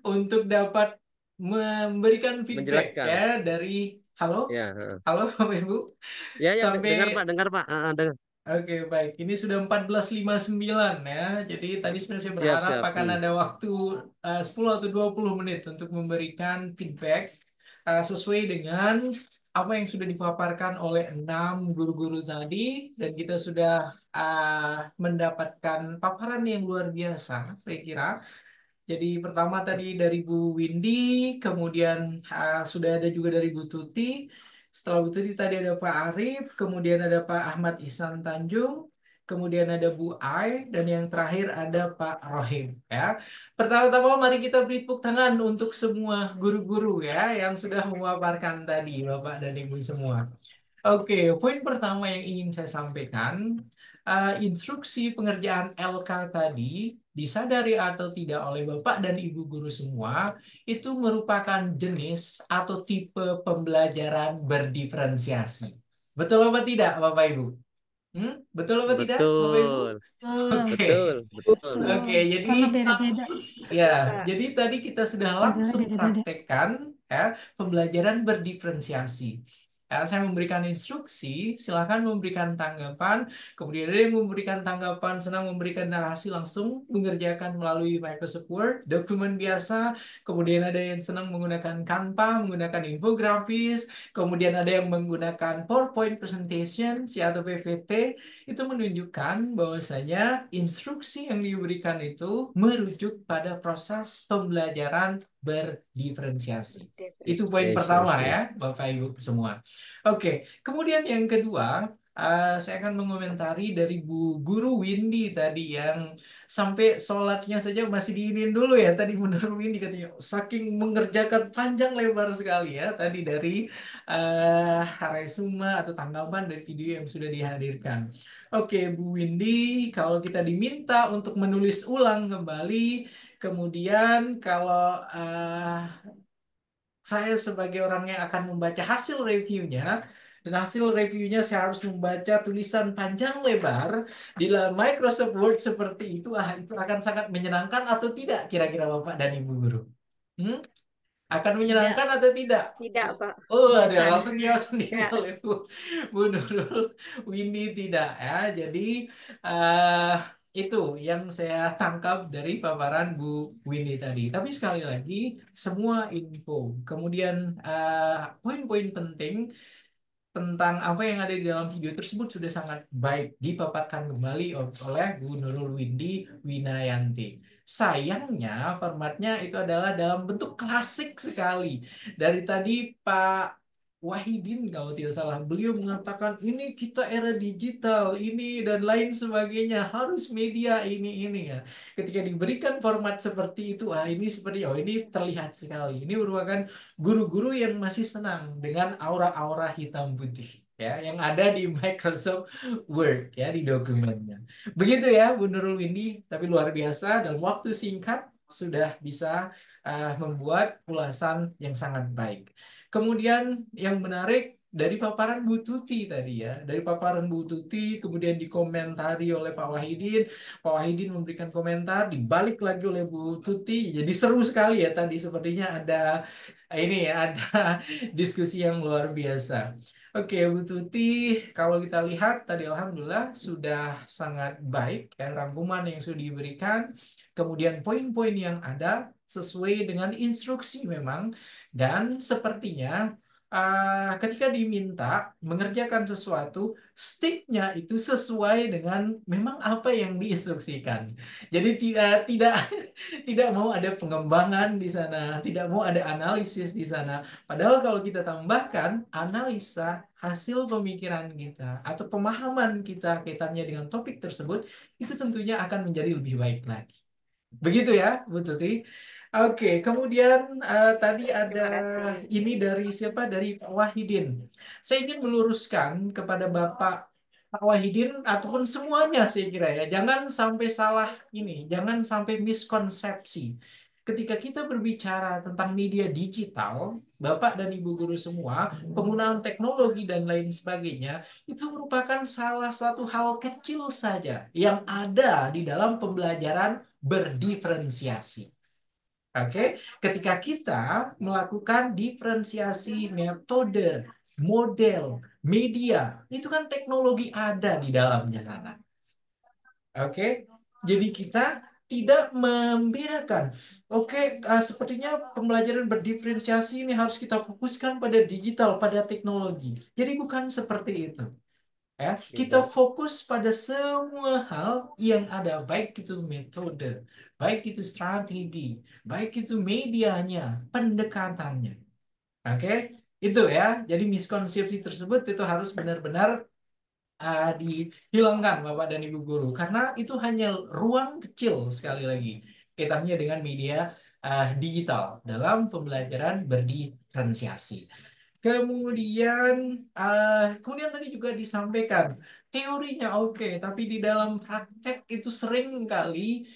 untuk dapat memberikan feedback Menjelaskan. ya dari halo, Ya, heeh. halo Bapak Ibu. Ya, ya, dengar Sampai Pak, dengar Pak. Dengar. Oke, baik. Ini sudah 14.59 ya. Jadi tadi sebenarnya saya Siap, berharap siap. akan ada waktu 10 atau 20 menit untuk memberikan feedback sesuai dengan apa yang sudah dipaparkan oleh 6 guru-guru tadi dan kita sudah mendapatkan paparan yang luar biasa, saya kira. Jadi pertama tadi dari Bu Windy, kemudian sudah ada juga dari Bu Tuti. Setelah Bu Tuti tadi ada Pak Arif, kemudian ada Pak Ahmad Ihsan Tanjung, kemudian ada Bu Ai, dan yang terakhir ada Pak Rohim. Ya, pertama-tama mari kita beri tepuk tangan untuk semua guru-guru ya yang sudah memaparkan tadi, Bapak dan Ibu semua. Oke, poin pertama yang ingin saya sampaikan, instruksi pengerjaan LK tadi disadari atau tidak oleh Bapak dan Ibu guru semua, itu merupakan jenis atau tipe pembelajaran berdiferensiasi. Betul apa tidak, Bapak Ibu? Betul apa tidak, Bapak Ibu? Betul. Oke. Betul, betul. Oke, Betul. jadi Karena beda-beda. langsung ya, Betul, Kak. jadi tadi kita sudah Modelnya langsung beda-beda. praktekkan ya pembelajaran berdiferensiasi. Ya, saya memberikan instruksi, silakan memberikan tanggapan. Kemudian ada yang memberikan tanggapan, senang memberikan narasi langsung mengerjakan melalui Microsoft Word, dokumen biasa. Kemudian ada yang senang menggunakan Canva, menggunakan infografis. Kemudian ada yang menggunakan PowerPoint presentation, si atau PPT. Itu menunjukkan bahwasanya instruksi yang diberikan itu merujuk pada proses pembelajaran berdiferensiasi. Itu poin Yes, pertama yes, yes. ya, Bapak Ibu semua. Oke, kemudian yang kedua, saya akan mengomentari dari Bu Guru Windy tadi yang sampai sholatnya saja masih diinin dulu ya. Tadi menurut Windy katanya, saking mengerjakan panjang lebar sekali ya tadi dari resume atau tanggapan dari video yang sudah dihadirkan. Oke, Bu Windy, kalau kita diminta untuk menulis ulang kembali, kemudian kalau saya sebagai orang yang akan membaca hasil reviewnya, dan hasil reviewnya saya harus membaca tulisan panjang lebar di dalam Microsoft Word seperti itu akan sangat menyenangkan atau tidak kira-kira Bapak dan Ibu Guru? Hmm? Akan Tidak, menyenangkan atau tidak? tidak, Pak. Oh, ada Bosan. langsung jawab sendiri Tidak. oleh Bu Nurul. Windy tidak ya. Jadi eh itu yang saya tangkap dari paparan Bu Windy tadi. Tapi sekali lagi, semua info, kemudian poin-poin penting tentang apa yang ada di dalam video tersebut sudah sangat baik dipaparkan kembali oleh Bu Nurul Windy Winayanti. Sayangnya formatnya itu adalah dalam bentuk klasik sekali. Dari tadi Pak Wahidin kalau tidak salah, beliau mengatakan ini kita era digital, ini dan lain sebagainya, harus media ini ya. Ketika diberikan format seperti itu, ini seperti ini terlihat sekali. Ini merupakan guru-guru yang masih senang dengan aura-aura hitam putih ya yang ada di Microsoft Word ya di dokumennya. Begitu ya Bu Nurul Windy, tapi luar biasa dalam waktu singkat sudah bisa membuat ulasan yang sangat baik. Kemudian yang menarik dari paparan Bu Tuti tadi ya, dari paparan Bu Tuti kemudian dikomentari oleh Pak Wahidin, Pak Wahidin memberikan komentar, dibalik lagi oleh Bu Tuti, jadi seru sekali ya tadi sepertinya ada ini ya ada diskusi yang luar biasa. Oke, Bu Tuti, kalau kita lihat tadi alhamdulillah sudah sangat baik ya rangkuman yang sudah diberikan, kemudian poin-poin yang ada sesuai dengan instruksi memang dan sepertinya ketika diminta mengerjakan sesuatu, sticknya itu sesuai dengan memang apa yang diinstruksikan. Jadi tidak tidak mau ada pengembangan di sana, tidak mau ada analisis di sana. Padahal kalau kita tambahkan analisa hasil pemikiran kita atau pemahaman kita kaitannya dengan topik tersebut, itu tentunya akan menjadi lebih baik lagi. Begitu ya, Bu Tuti. Oke, kemudian tadi ada Terima kasih. ini dari siapa? Dari Pak Wahidin. Saya ingin meluruskan kepada Bapak Pak Wahidin ataupun semuanya saya kira ya, jangan sampai salah ini, jangan sampai miskonsepsi. Ketika kita berbicara tentang media digital, Bapak dan Ibu guru semua, penggunaan teknologi dan lain sebagainya, itu merupakan salah satu hal kecil saja yang ada di dalam pembelajaran berdiferensiasi. Oke, ketika kita melakukan diferensiasi metode, model, media, itu kan teknologi ada di dalamnya sana. Oke, jadi kita tidak membedakan. Oke, sepertinya pembelajaran berdiferensiasi ini harus kita fokuskan pada digital, pada teknologi. Jadi bukan seperti itu. Ya, kita Tidak. fokus pada semua hal yang ada, baik itu metode, baik itu strategi, baik itu medianya, pendekatannya. Oke, itu ya. Jadi miskonsepsi tersebut itu harus benar-benar dihilangkan Bapak dan Ibu guru, karena itu hanya ruang kecil sekali lagi kaitannya dengan media digital dalam pembelajaran berdiferensiasi. Kemudian tadi juga disampaikan teorinya oke, tapi di dalam praktek itu sering kali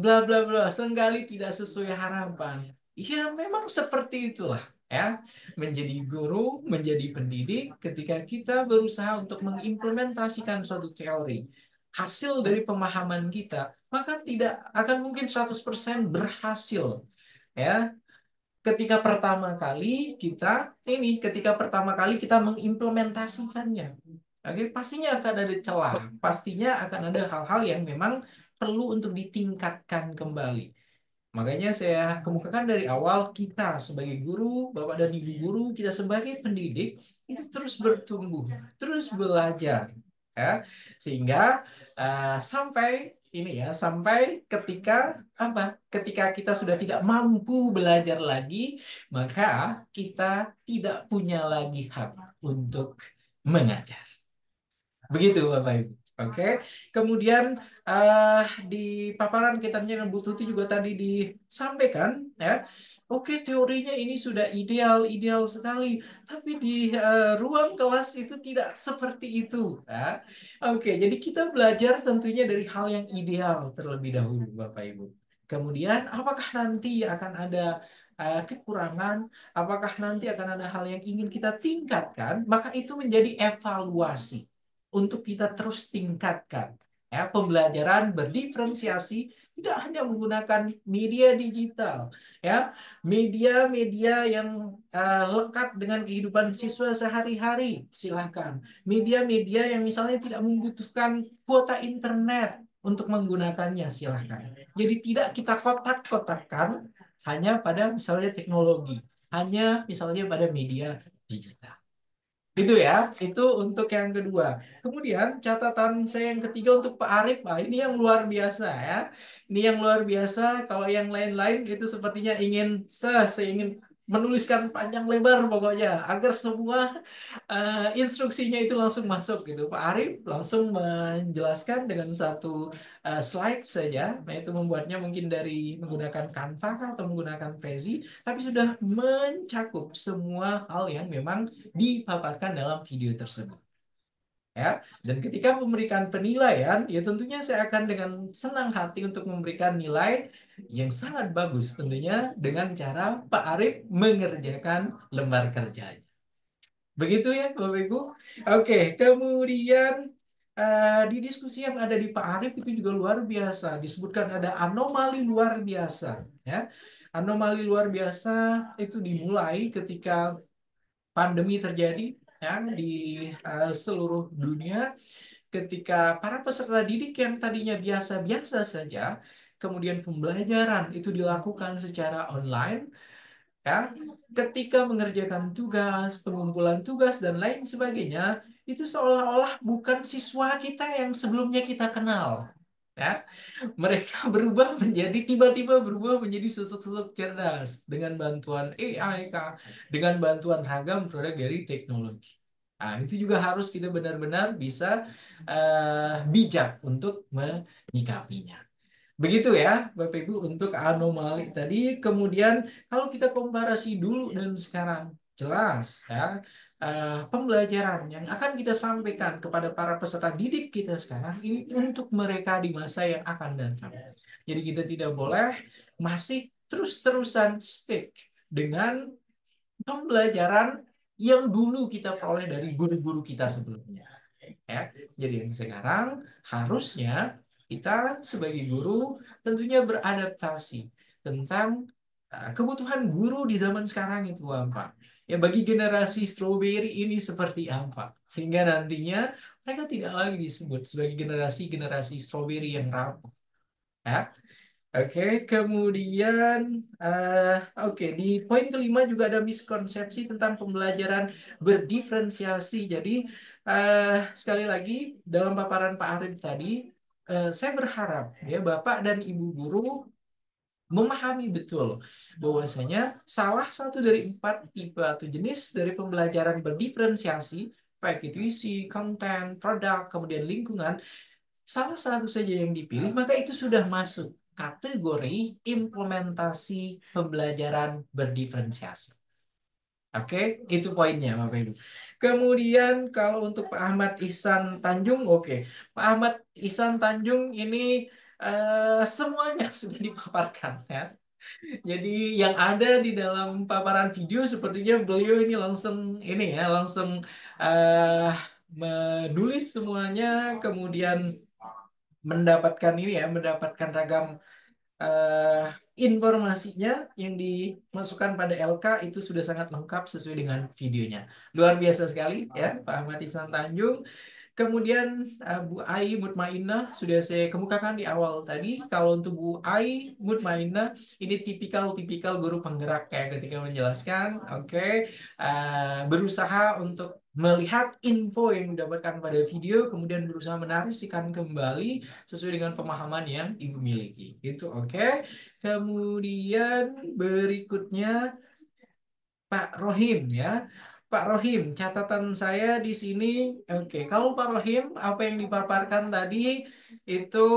bla bla bla, seringkali tidak sesuai harapan. Ya memang seperti itulah ya, menjadi guru, menjadi pendidik, ketika kita berusaha untuk mengimplementasikan suatu teori, hasil dari pemahaman kita, maka tidak akan mungkin 100% berhasil ya. Ketika pertama kali kita mengimplementasikannya, oke, pastinya akan ada celah, pastinya akan ada hal-hal yang memang perlu untuk ditingkatkan kembali. Makanya saya kemukakan dari awal, kita sebagai guru, Bapak dan Ibu guru, kita sebagai pendidik itu terus bertumbuh, terus belajar, ya, sehingga sampai ketika apa? Ketika kita sudah tidak mampu belajar lagi, maka kita tidak punya lagi hak untuk mengajar. Begitu Bapak Ibu. Oke, kemudian eh, di paparan kitabnya yang Bu Tuti juga tadi disampaikan ya. Oke, teorinya ini sudah ideal sekali, tapi di ruang kelas itu tidak seperti itu. Ya. Oke, jadi kita belajar tentunya dari hal yang ideal terlebih dahulu, Bapak Ibu. Kemudian, apakah nanti akan ada kekurangan? Apakah nanti akan ada hal yang ingin kita tingkatkan? Maka itu menjadi evaluasi untuk kita terus tingkatkan. Ya, pembelajaran berdiferensiasi tidak hanya menggunakan media digital, ya, media-media yang lekat dengan kehidupan siswa sehari-hari, silahkan. Media-media yang misalnya tidak membutuhkan kuota internet untuk menggunakannya, silahkan. Jadi tidak kita kotak-kotakkan hanya pada misalnya teknologi, hanya misalnya pada media digital. Itu ya, itu untuk yang kedua. Kemudian catatan saya yang ketiga untuk Pak Arif, Pak, ini yang luar biasa ya. Ini yang luar biasa. Kalau yang lain-lain itu sepertinya saya ingin menuliskan panjang lebar pokoknya agar semua instruksinya itu langsung masuk gitu. Pak Arif langsung menjelaskan dengan satu slide saja, nah itu membuatnya mungkin dari menggunakan Canva atau menggunakan Prezi, tapi sudah mencakup semua hal yang memang dipaparkan dalam video tersebut. Ya, dan ketika memberikan penilaian, ya tentunya saya akan dengan senang hati untuk memberikan nilai yang sangat bagus, tentunya dengan cara Pak Arif mengerjakan lembar kerjanya. Begitu ya, Bapak Ibu. Oke, kemudian di diskusi yang ada di Pak Arif itu juga luar biasa. Disebutkan ada anomali luar biasa. Ya, anomali luar biasa itu dimulai ketika pandemi terjadi ya di seluruh dunia. Ketika para peserta didik yang tadinya biasa-biasa saja, kemudian pembelajaran itu dilakukan secara online, ya, ketika mengerjakan tugas, pengumpulan tugas dan lain sebagainya, itu seolah-olah bukan siswa kita yang sebelumnya kita kenal. Ya, mereka tiba-tiba berubah menjadi sosok-sosok cerdas dengan bantuan AI, Kak, dengan bantuan ragam produk dari teknologi. Nah, itu juga harus kita benar-benar bisa bijak untuk menyikapinya. Begitu ya, Bapak Ibu, untuk anomali tadi. Kemudian kalau kita komparasi dulu dan sekarang, jelas ya, pembelajaran yang akan kita sampaikan kepada para peserta didik kita sekarang ini untuk mereka di masa yang akan datang. Jadi kita tidak boleh masih terus-terusan stick dengan pembelajaran yang dulu kita peroleh dari guru-guru kita sebelumnya. Ya, jadi yang sekarang harusnya kita sebagai guru tentunya beradaptasi tentang kebutuhan guru di zaman sekarang itu apa? Ya bagi generasi strawberry ini seperti apa? Sehingga nantinya mereka tidak lagi disebut sebagai generasi-generasi strawberry yang rapuh. Ya. Oke, kemudian di poin kelima juga ada miskonsepsi tentang pembelajaran berdiferensiasi. Jadi sekali lagi dalam paparan Pak Arif tadi, saya berharap ya Bapak dan Ibu guru memahami betul bahwasanya salah satu dari 4 tipe atau jenis dari pembelajaran berdiferensiasi, baik itu isi, konten, produk, kemudian lingkungan, salah satu saja yang dipilih, maka itu sudah masuk kategori implementasi pembelajaran berdiferensiasi. Oke, itu poinnya Bapak Ibu. Kemudian kalau untuk Pak Ahmad Ihsan Tanjung, oke. Pak Ahmad Ihsan Tanjung ini semuanya sudah dipaparkan ya. Jadi yang ada di dalam paparan video sepertinya beliau ini langsung menulis semuanya, kemudian mendapatkan ragam eh, informasinya yang dimasukkan pada LK itu sudah sangat lengkap sesuai dengan videonya. Luar biasa sekali ya Pak Ahmad Ihsan Tanjung. Kemudian Bu Ai Mutmainah sudah saya kemukakan di awal tadi. Kalau untuk Bu Ai Mutmainah ini tipikal guru penggerak ya ketika menjelaskan. Oke. Berusaha untuk melihat info yang didapatkan pada video, kemudian berusaha menarisikan kembali sesuai dengan pemahaman yang Ibu miliki. Itu oke. Kemudian berikutnya Pak Rohim ya. Pak Rohim, catatan saya di sini, oke. Kalau Pak Rohim, apa yang dipaparkan tadi itu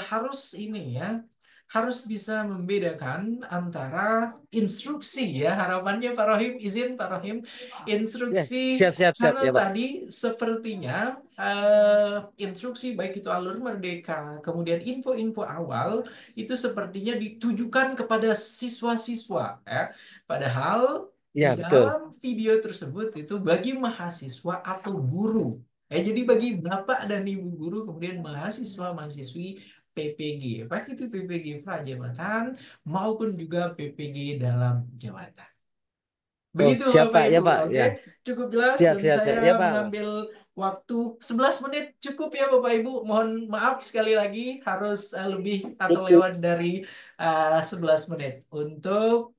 harus ini ya, harus bisa membedakan antara instruksi ya. Harapannya Pak Rohim, izin Pak Rohim, Ya, instruksi siap, siap, siap, karena ya Pak. tadi sepertinya instruksi baik itu alur merdeka, kemudian info-info awal itu sepertinya ditujukan kepada siswa-siswa ya. Padahal di Ya, betul. dalam video tersebut itu bagi mahasiswa atau guru. Jadi bagi Bapak dan Ibu guru, kemudian mahasiswa-mahasiswi PPG, baik itu PPG Prajabatan maupun juga PPG dalam jabatan. Oh, Begitu siap Bapak Pak, ya Ibu, Pak. oke? Ya, Cukup jelas siap, dan siap, saya siap. Ya Pak. mengambil waktu 11 menit cukup ya Bapak Ibu. Mohon maaf sekali lagi harus lebih atau Cukup. lewat dari 11 menit untuk